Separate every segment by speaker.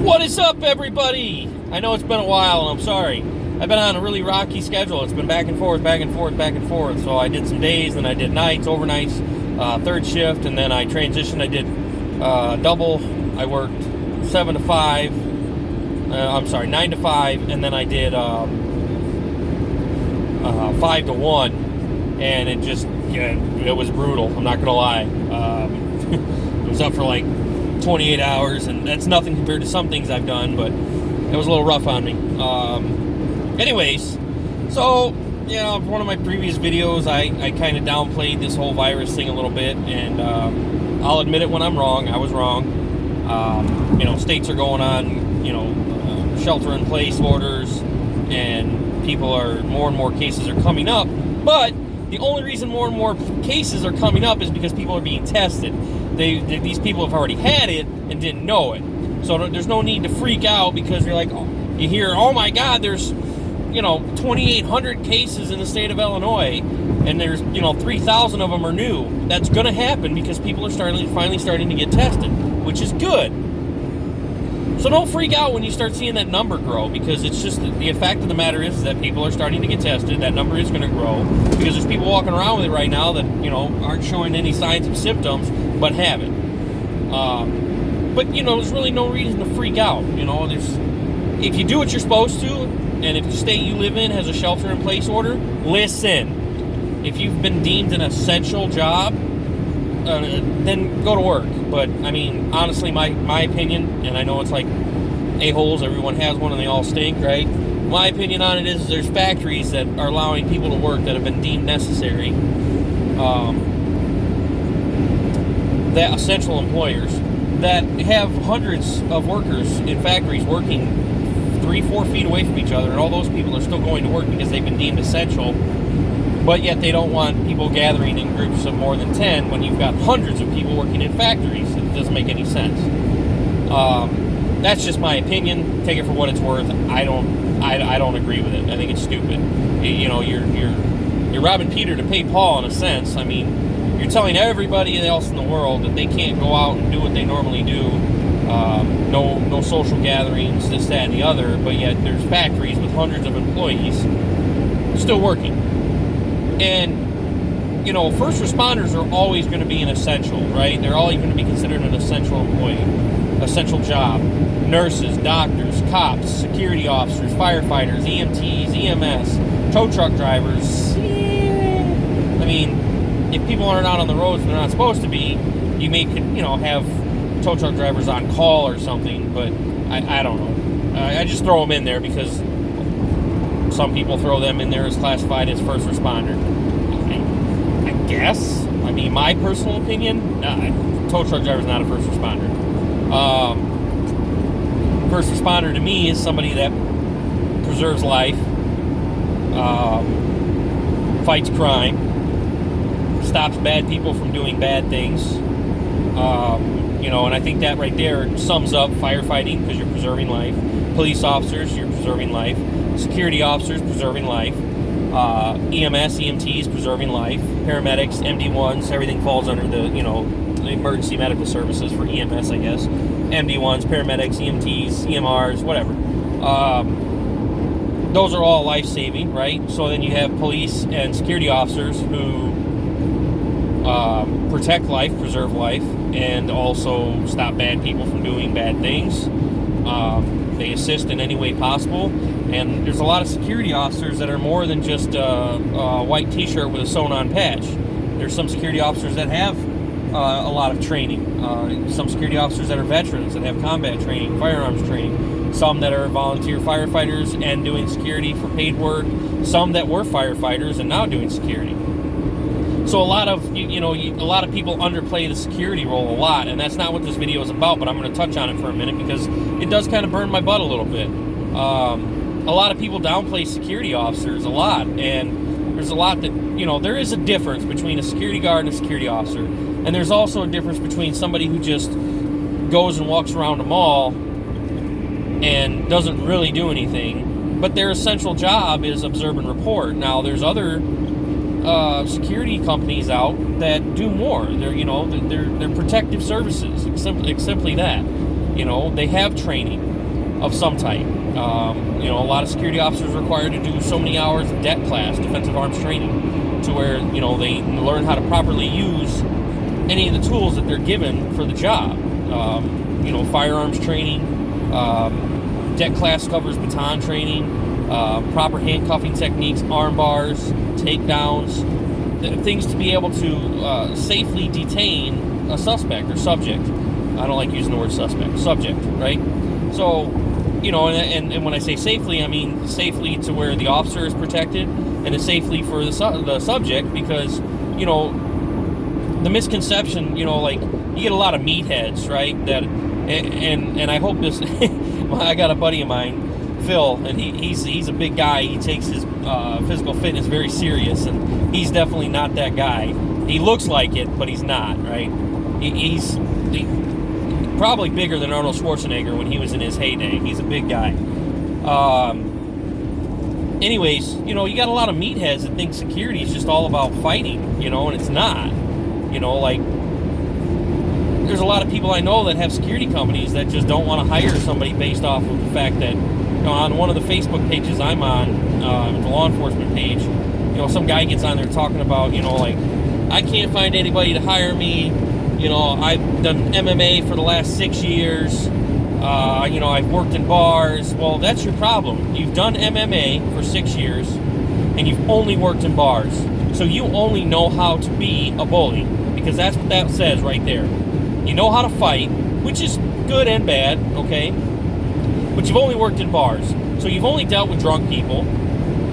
Speaker 1: What is up, everybody? I know it's been a while, and I'm sorry. I've been on a really rocky schedule. It's been back and forth, back and forth, back and forth. So I did some days, then I did nights, overnights, third shift, and then I transitioned. I did double. I worked 7 to 5. 9 to 5, and then I did 5 to 1, and it was brutal. I'm not gonna lie. It was up for like 28 hours, and that's nothing compared to some things I've done, but it was a little rough on me. Anyways, so, one of my previous videos, I kind of downplayed this whole virus thing a little bit, and I'll admit it when I'm wrong. I was wrong. States are going on, shelter-in-place orders, and more and more cases are coming up, but the only reason more and more cases are coming up is because people are being tested. These people have already had it and didn't know it. So there's no need to freak out because you're like, you hear, oh my God, there's 2,800 cases in the state of Illinois, and there's 3,000 of them are new. That's going to happen because people are finally starting to get tested, which is good. So don't freak out when you start seeing that number grow, because it's just the fact of the matter is that people are starting to get tested. That number is going to grow because there's people walking around with it right now that aren't showing any signs of symptoms but have it. But there's really no reason to freak out. If you do what you're supposed to, and if the state you live in has a shelter-in-place order, listen. If you've been deemed an essential job, then go to work. But honestly, my opinion, and I know it's like a-holes, everyone has one and they all stink, right? My opinion on it is there's factories that are allowing people to work that have been deemed necessary, that essential employers that have hundreds of workers in factories working 3-4 feet away from each other, and all those people are still going to work because they've been deemed essential. But yet they don't want people gathering in groups of more than 10 when you've got hundreds of people working in factories. It doesn't make any sense. That's just my opinion. Take it for what it's worth. I don't agree with it. I think it's stupid. You're robbing Peter to pay Paul in a sense. You're telling everybody else in the world that they can't go out and do what they normally do. No social gatherings, this, that, and the other. But yet there's factories with hundreds of employees still working. And, first responders are always going to be an essential, right? They're always going to be considered an essential employee, essential job. Nurses, doctors, cops, security officers, firefighters, EMTs, EMS, tow truck drivers. If people aren't out on the roads and they're not supposed to be, you may, have tow truck drivers on call or something, but I don't know. I just throw them in there because some people throw them in there as classified as first responder. I guess. My personal opinion, tow truck driver is not a first responder. First responder to me is somebody that preserves life, fights crime, stops bad people from doing bad things. And I think that right there sums up firefighting, because you're preserving life. Police officers, you're preserving life. Security officers, preserving life. EMS, EMTs, preserving life. Paramedics, MD1s, everything falls under the emergency medical services for EMS, I guess. MD1s, paramedics, EMTs, EMRs, whatever. Those are all life-saving, right? So then you have police and security officers who protect life, preserve life, and also stop bad people from doing bad things. They assist in any way possible. And there's a lot of security officers that are more than just a white t-shirt with a sewn-on patch. There's some security officers that have a lot of training. Some security officers that are veterans that have combat training, firearms training. Some that are volunteer firefighters and doing security for paid work. Some that were firefighters and now doing security. So a lot of people underplay the security role a lot, and that's not what this video is about, but I'm going to touch on it for a minute because it does kind of burn my butt a little bit. A lot of people downplay security officers a lot, and there's a lot that, there is a difference between a security guard and a security officer, and there's also a difference between somebody who just goes and walks around a mall and doesn't really do anything, but their essential job is observe and report. Now, there's other security companies out that do more. They're protective services. It's simply that. They have training of some type. A lot of security officers are required to do so many hours of DET class, defensive arms training, to where, they learn how to properly use any of the tools that they're given for the job. Firearms training, DET class covers baton training, proper handcuffing techniques, arm bars, takedowns, things to be able to safely detain a suspect or subject. I don't like using the word suspect. Subject, right? So, and when I say safely, I mean safely to where the officer is protected, and it's safely for the subject, because, the misconception, like, you get a lot of meatheads, right? That, and I hope this, I got a buddy of mine, Phil, and he's a big guy. He takes his physical fitness very serious, and he's definitely not that guy. He looks like it, but he's not, right? He's probably bigger than Arnold Schwarzenegger when he was in his heyday. He's a big guy. Anyways, you got a lot of meatheads that think security is just all about fighting, and it's not. There's a lot of people I know that have security companies that just don't want to hire somebody based off of the fact that, on one of the Facebook pages I'm on, the law enforcement page, some guy gets on there talking about, I can't find anybody to hire me. I've done MMA for the last 6 years. I've worked in bars. Well, that's your problem. You've done MMA for 6 years, and you've only worked in bars. So you only know how to be a bully, because that's what that says right there. You know how to fight, which is good and bad, okay? But you've only worked in bars. So you've only dealt with drunk people,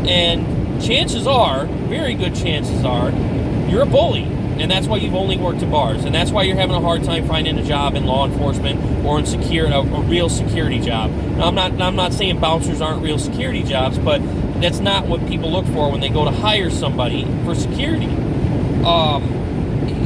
Speaker 1: and chances are, very good chances are, you're a bully. And that's why you've only worked in bars. And that's why you're having a hard time finding a job in law enforcement or in a real security job. Now, I'm not saying bouncers aren't real security jobs, but that's not what people look for when they go to hire somebody for security.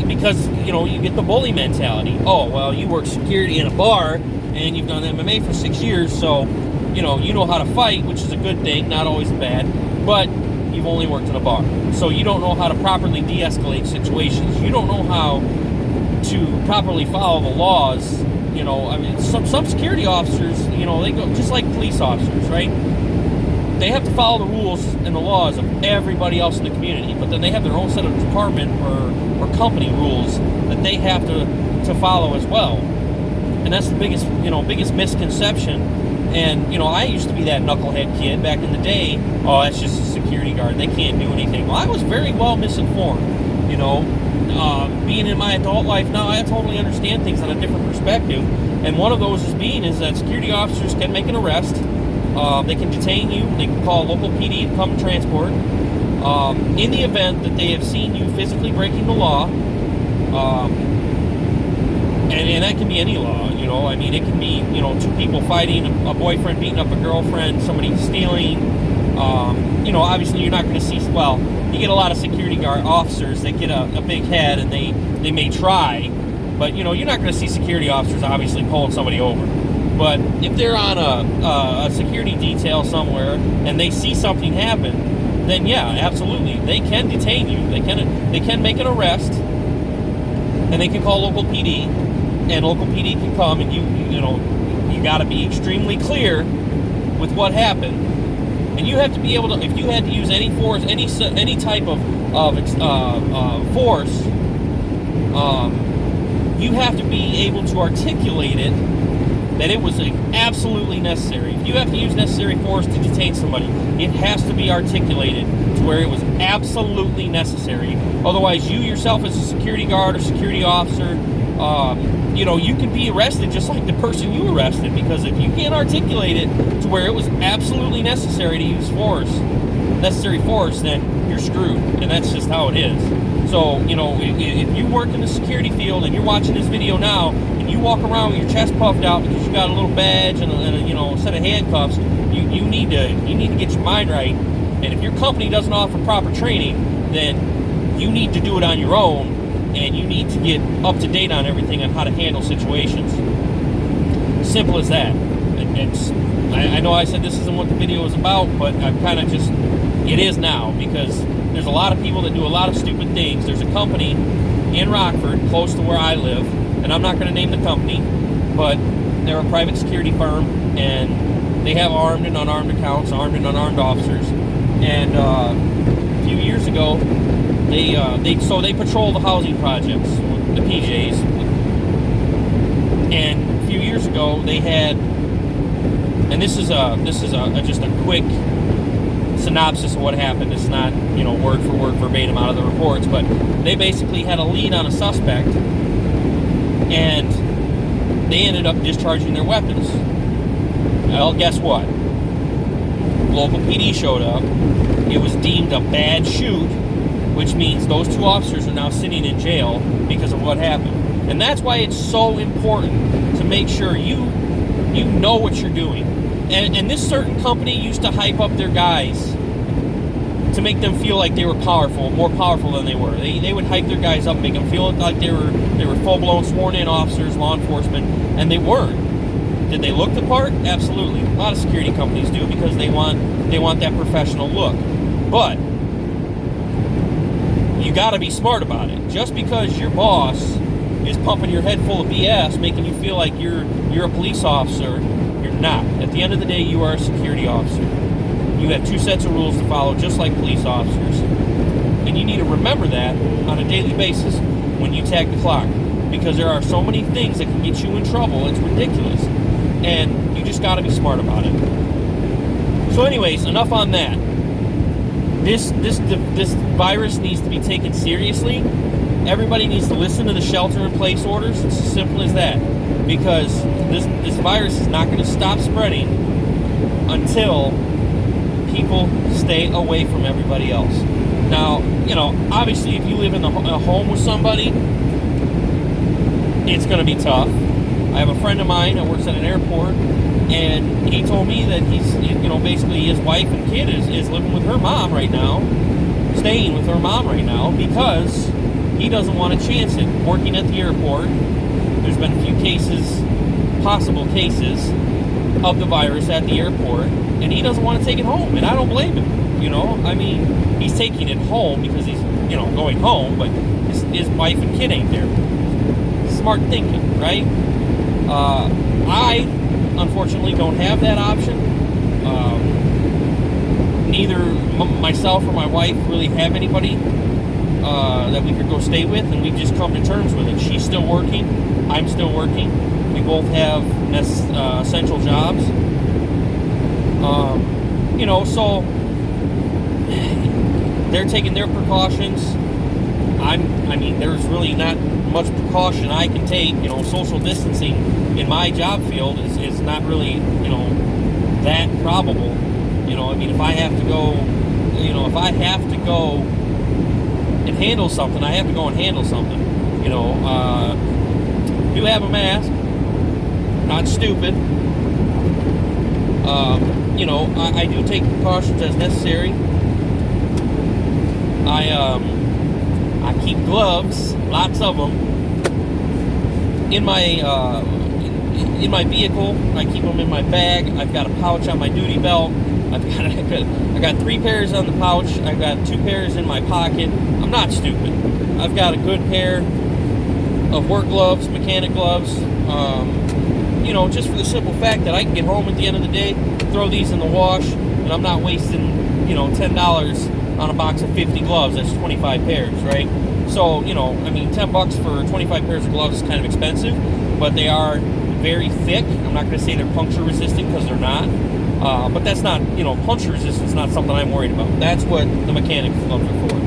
Speaker 1: Because, you get the bully mentality. Oh, well, you work security in a bar and you've done MMA for 6 years, so, you know how to fight, which is a good thing, not always bad. But you've only worked in a bar. So you don't know how to properly de-escalate situations. You don't know how to properly follow the laws. Some security officers, they go just like police officers, right? They have to follow the rules and the laws of everybody else in the community, but then they have their own set of department or company rules that they have to follow as well. And that's the biggest misconception. And, I used to be that knucklehead kid back in the day. Oh, that's just a security guard. They can't do anything. Well, I was very well misinformed, being in my adult life now, I totally understand things on a different perspective. And one of those is that security officers can make an arrest. They can detain you. They can call local PD to come transport. In the event that they have seen you physically breaking the law, and that can be any law, it can be, two people fighting, a boyfriend beating up a girlfriend, somebody stealing. Obviously you're not going to see, you get a lot of security guard officers that get a big head and they may try, but, you're not going to see security officers obviously pulling somebody over. But if they're on a security detail somewhere and they see something happen, then yeah, absolutely, they can detain you. They can make an arrest, and they can call local PD, and local PD can come, and you got to be extremely clear with what happened, and you have to be able to. If you had to use any force, any type of force, you have to be able to articulate it that it was absolutely necessary. If you have to use necessary force to detain somebody, it has to be articulated to where it was absolutely necessary. Otherwise, you yourself as a security guard or security officer, you can be arrested just like the person you arrested, because if you can't articulate it to where it was absolutely necessary to use necessary force, then you're screwed, and that's just how it is. So, if you work in the security field and you're watching this video now, and you walk around with your chest puffed out because you got a little badge and a set of handcuffs, you need to get your mind right. And if your company doesn't offer proper training, then you need to do it on your own, and you need to get up to date on everything on how to handle situations. Simple as that. I know I said this isn't what the video is about, but I'm kind of just, it is now, because there's a lot of people that do a lot of stupid things. There's a company in Rockford, close to where I live, and I'm not going to name the company, but They're a private security firm, and they have armed and unarmed accounts, armed and unarmed officers. And a few years ago, they patrol the housing projects, the PJs. And a few years ago, they had, and this is just a quick synopsis of what happened. It's not, word for word verbatim out of the reports, but they basically had a lead on a suspect, and they ended up discharging their weapons. Well, guess what? Local PD showed up. It was deemed a bad shoot, which means those two officers are now sitting in jail because of what happened. And that's why it's so important to make sure you know what you're doing. And this certain company used to hype up their guys to make them feel like they were powerful, more powerful than they were. They would hype their guys up, make them feel like they were full-blown sworn-in officers, law enforcement, and they weren't. Did they look the part? Absolutely. A lot of security companies do, because they want that professional look. But you got to be smart about it. Just because your boss is pumping your head full of BS, making you feel like you're a police officer, you're not. At the end of the day, you are a security officer. You have two sets of rules to follow, just like police officers. And you need to remember that on a daily basis when you tag the clock. Because there are so many things that can get you in trouble, it's ridiculous. And you just got to be smart about it. So anyways, enough on that. This virus needs to be taken seriously. Everybody needs to listen to the shelter-in-place orders. It's as simple as that. Because this virus is not going to stop spreading until people stay away from everybody else. Now, obviously, if you live in a home with somebody, it's going to be tough. I have a friend of mine that works at an airport, and he told me that he's, basically his wife and kid is living with her mom right now, staying with her mom right now, because he doesn't want to chance it. Working at the airport, there's been a few possible cases of the virus at the airport, and he doesn't want to take it home, and I don't blame him. He's taking it home because he's, going home, but his wife and kid ain't there. Smart thinking, right? I, unfortunately, don't have that option. Neither myself or my wife really have anybody that we could go stay with, and we've just come to terms with it. She's still working. I'm still working. We both have essential jobs. So they're taking their precautions. There's really not much precaution I can take. Social distancing in my job field is not really, that probable. If I have to go, and handle something, I have to go and handle something. Do have a mask. Not stupid. I do take precautions as necessary. I keep gloves, lots of them, in my vehicle. I keep them in my bag. I've got a pouch on my duty belt. I got 3 pairs on the pouch. I've got 2 pairs in my pocket. I'm not stupid. I've got a good pair of work gloves, mechanic gloves. Just for the simple fact that I can get home at the end of the day, throw these in the wash, and I'm not wasting, $10 on a box of 50 gloves. That's 25 pairs, right? So, $10 for 25 pairs of gloves is kind of expensive, but they are very thick. I'm not going to say they're puncture resistant, because they're not. But that's not, puncture resistance is not something I'm worried about. That's what the mechanic gloves are for.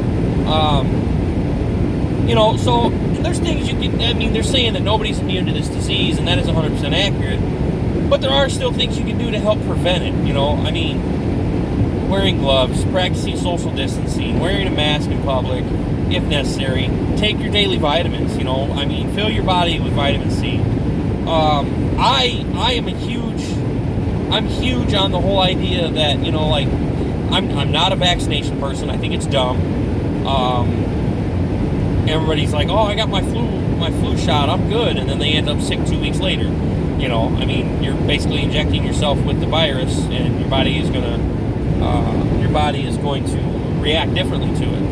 Speaker 1: So there's things you can, they're saying that nobody's immune to this disease, and that is 100% accurate. But there are still things you can do to help prevent it, wearing gloves, practicing social distancing, wearing a mask in public, if necessary. Take your daily vitamins, fill your body with vitamin C. I'm huge on the whole idea that, I'm not a vaccination person. I think it's dumb. Everybody's like, oh, I got my flu shot, I'm good, and then they end up sick 2 weeks later. You're basically injecting yourself with the virus, and your body is going to react differently to it.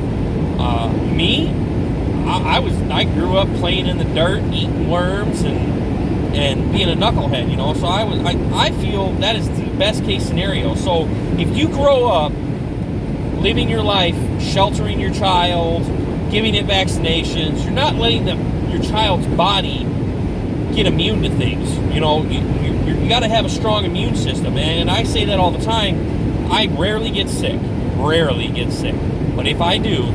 Speaker 1: I grew up playing in the dirt, eating worms, and and being a knucklehead, you know. So I feel that is the best case scenario. So if you grow up living your life, sheltering your child, giving it vaccinations, you're not letting your child's body get immune to things. You know, you got to have a strong immune system, and I say that all the time. I rarely get sick, but if I do,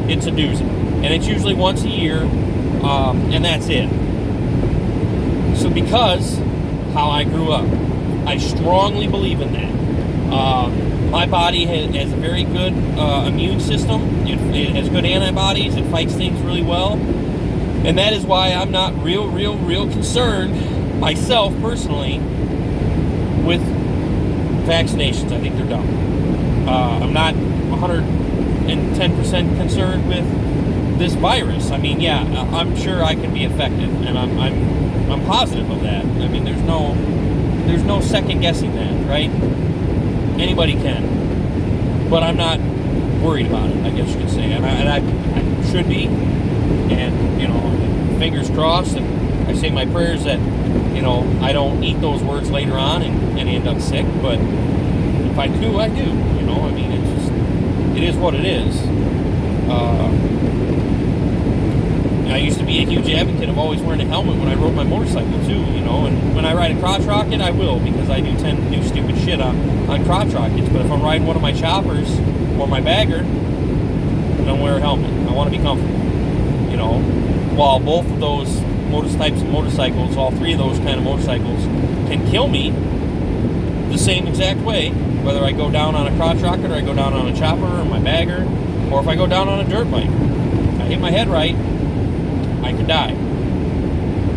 Speaker 1: it's a doozy, and it's usually once a year, and that's it. So because how I grew up, I strongly believe in that. My body has a very good immune system. It has good antibodies. It fights things really well. And that is why I'm not real concerned, myself personally, with vaccinations. I think they're dumb. I'm not 110% concerned with this virus. I mean, yeah, I'm sure I can be affected, and I'm positive of that. I mean, there's no second guessing that, right? Anybody can, but I'm not worried about it, I guess you could say, and I should be. And, you know, fingers crossed, and I say my prayers that, you know, I don't eat those words later on and end up sick, but if I do, I do, you know. I mean, it is what it is. I used to be a huge advocate of always wearing a helmet when I rode my motorcycle too, you know, and when I ride a crotch rocket, I will, because I do tend to do stupid shit on crotch rockets. But if I'm riding one of my choppers or my bagger, I don't wear a helmet. I want to be comfortable, you know. While both of those types of motorcycles, all three of those kind of motorcycles, can kill me the same exact way, whether I go down on a crotch rocket or I go down on a chopper or my bagger, or if I go down on a dirt bike. If I hit my head right, I could die.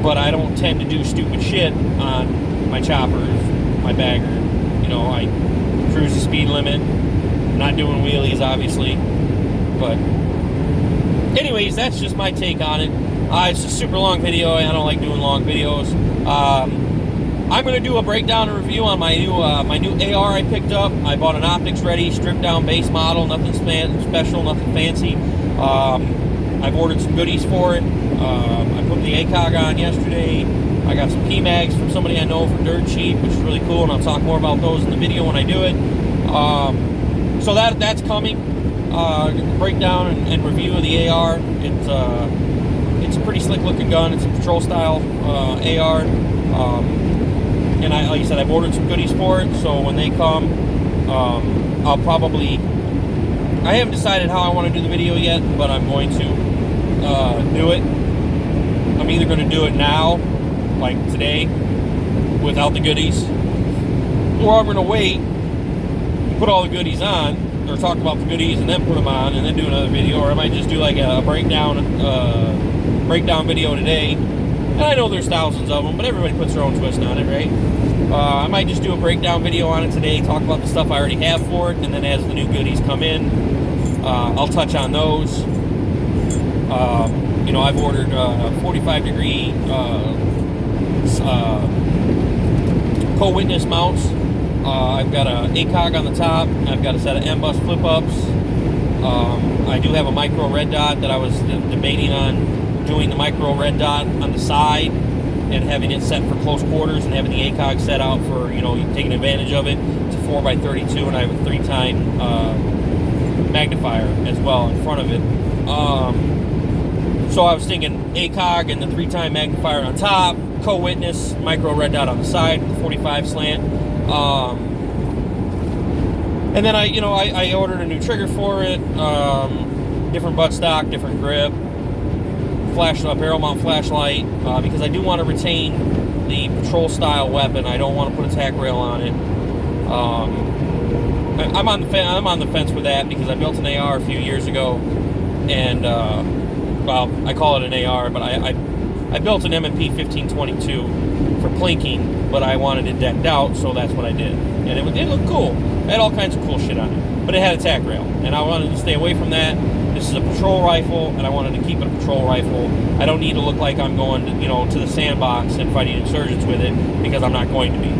Speaker 1: But I don't tend to do stupid shit on my choppers, my bagger. You know, I cruise the speed limit. I'm not doing wheelies, obviously. But anyways, that's just my take on it. It's a super long video, and I don't like doing long videos. I'm going to do a breakdown and review on my new AR I picked up. I bought an optics ready, stripped down base model, nothing special, nothing fancy. I've ordered some goodies for it. I put the ACOG on yesterday. I got some PMags from somebody I know for dirt cheap, which is really cool, and I'll talk more about those in the video when I do it. So that's coming. Breakdown and review of the AR. It's a pretty slick looking gun. It's a patrol style AR. And like I said, I've ordered some goodies for it, so when they come, I'll probably... I haven't decided how I want to do the video yet, but I'm going to do it. I'm either going to do it now, like today, without the goodies, or I'm going to wait, put all the goodies on, or talk about the goodies and then put them on, and then do another video, or I might just do like a breakdown video today. And I know there's thousands of them, but everybody puts their own twist on it, right? I might just do a breakdown video on it today, talk about the stuff I already have for it, and then as the new goodies come in, I'll touch on those. You know, I've ordered 45-degree co-witness mounts. I've got an ACOG on the top. I've got a set of M-bus flip-ups. I do have a micro red dot that I was debating on doing the micro red dot on the side and having it set for close quarters and having the ACOG set out for, you know, taking advantage of it. It's a 4x32, and I have a 3-time magnifier as well in front of it. So I was thinking ACOG and the 3-time magnifier on top, co-witness, micro red dot on the side with the 45 slant. And then I ordered a new trigger for it, different buttstock, different grip, barrel mount flashlight, because I do want to retain the patrol style weapon. I don't want to put a tack rail on it. I'm on the fence with that because I built an AR a few years ago, and well, I call it an AR, but I built an M&P 1522 for plinking, but I wanted it decked out, so that's what I did, and it looked cool. It had all kinds of cool shit on it, but it had a tack rail, and I wanted to stay away from that. This is a patrol rifle, and I wanted to keep it a patrol rifle. I don't need to look like I'm going to, to the sandbox and fighting insurgents with it, because I'm not going to be.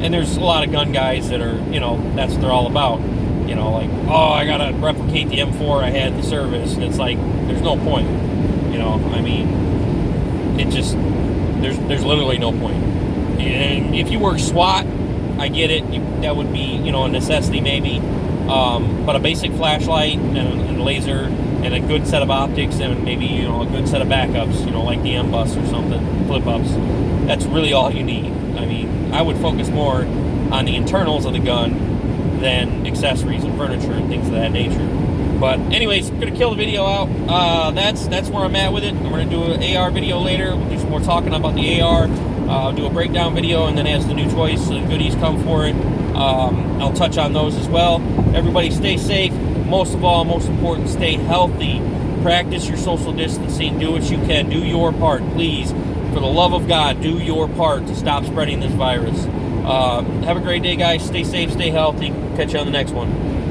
Speaker 1: And there's a lot of gun guys that are, that's what they're all about. Like, oh, I gotta replicate the M4 I had in the service, and it's like, there's no point. I mean, it just, there's literally no point. And if you work SWAT, I get it. That would be, a necessity maybe. But a basic flashlight and a laser and a good set of optics and maybe, a good set of backups, like the M-Bus or something, flip-ups. That's really all you need. I mean, I would focus more on the internals of the gun than accessories and furniture and things of that nature. But anyways, I'm going to kill the video out. That's where I'm at with it. I'm going to do an AR video later. We'll do some more talking about the AR. I'll do a breakdown video, and then as the new toys and goodies come for it, I'll touch on those as well. Everybody stay safe. Most of all, most important, stay healthy. Practice your social distancing. Do what you can. Do your part. Please, for the love of God, do your part to stop spreading this virus. Have a great day, guys. Stay safe, stay healthy. Catch you on the next one.